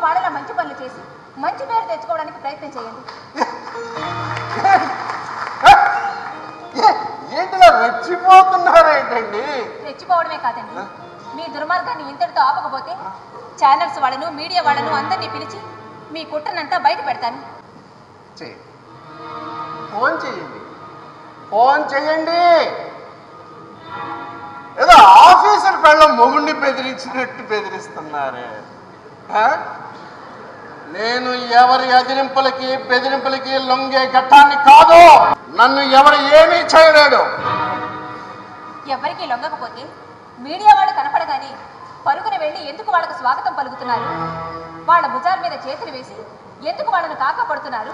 వాళ్ళలా మంచి పనులు చేసి మంచి పేరు తెచ్చుకోవడానికి ప్రయత్నం చేయండి. ఏంటిలా రెచ్చిపోతున్నారేంటండి? రెచ్చిపోవడమే కాదండి, మీ దుర్మార్గాన్ని ఇంతటితో ఆపకపోతే ఛానల్స్ వాళ్ళను మీడియా వాళ్ళను అందరినీ పిలిచి మీ కుట్రనంతా బయట పెడతాను. ఫోన్ చేయండి, ఫోన్ చేయండి. ఏదో ఆఫీసర్ పెళ్ళం మొగుడిని బెదిరించినట్టు బెదిరిస్తున్నారే. నేను ఎవరి అదిరింపులకి బెదిరింపులకి లొంగే ఘట్టాన్ని కాదు. నన్ను ఎవరు ఏమీ చేయలేడు. ఎవరికి లొంగకపోతే మీడియా వాళ్ళు కనపడగానే పరుగున వెళ్ళి ఎందుకు వాళ్ళకు స్వాగతం పలుకుతున్నారు? వాళ్ళ భుజాల మీద చేతులు వేసి ఎందుకు వాళ్ళను కాకపడుతున్నారు?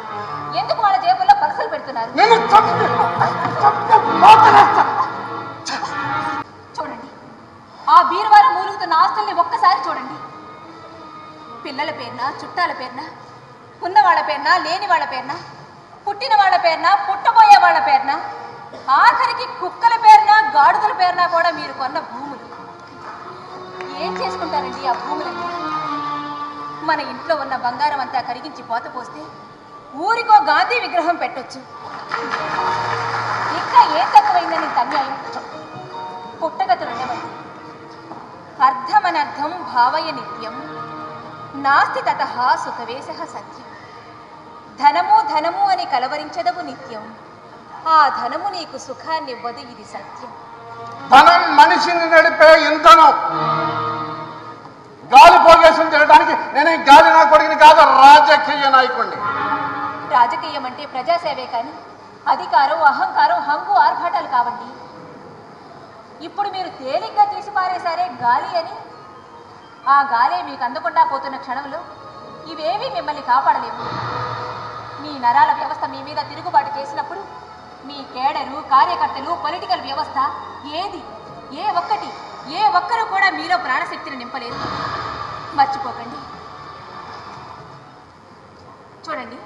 ఎందుకు వాళ్ళ జేబుల్లో పర్సులు పెడుతున్నారు? చూడండి, ఆ బీరువారం మూలుగుతున్న ఆస్తుల్ని ఒక్కసారి చూడండి. పిల్లల పేరున, చుట్టాల పేరున, ఉన్న వాళ్ళ పేరున, లేని వాళ్ళ పేరున, పుట్టిన వాళ్ళ పేరున, పుట్టబోయే వాళ్ళ పేరున, ఆఖరికి కుక్కల పేరున, గాడుదల పేరున కూడా మీరు కొన్న భూములు. ఏం చేసుకుంటారండి ఆ భూములని? మన ఇంట్లో ఉన్న బంగారం అంతా కరిగించి పోత పోస్తే ఊరికో గాంధీ విగ్రహం పెట్టొచ్చు. ఇంకా ఏం తక్కువైందని అన్యాయం? పుట్టగతులుండవండి. అర్థమనర్థం భావయ నిత్యం నాస్తి తతః సుఖవేశః సత్యం. ధనము ధనము అని కలవరించదవు నిత్యం, ఆ ధనము నీకు సుఖాన్నివ్వదు, ఇది సత్యం. ధనం మనిషిని నడిపే ఇంధనం. గాలి పోగేసం తినడానికి నేనే గాలి నా కొడుకుని కాదు, రాజకీయ నాయకుడిని. రాజకీయం అంటే ప్రజాసేవే కానీ అధికారం, అహంకారం, హంగు, ఆర్భాటాలు కావండి. ఇప్పుడు మీరు తేలిగ్గా తీసి పారేశారే గాలి అని, ఆ గాలే మీకు అందకుండా పోతున్న క్షణంలో ఇవేమీ మిమ్మల్ని కాపాడలేవు. మీ నరాల వ్యవస్థ మీ మీద తిరుగుబాటు చేసినప్పుడు మీ కేడరు, కార్యకర్తలు, పొలిటికల్ వ్యవస్థ ఏది, ఏ ఒక్కరు కూడా మీలో ప్రాణశక్తిని నింపలేదు. మర్చిపోకండి. చూడండి,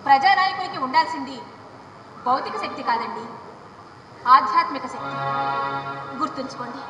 ప్రజానాయకుడికి ఉండాల్సింది భౌతిక శక్తి కాదండి, ఆధ్యాత్మిక శక్తి. గుర్తుంచుకోండి.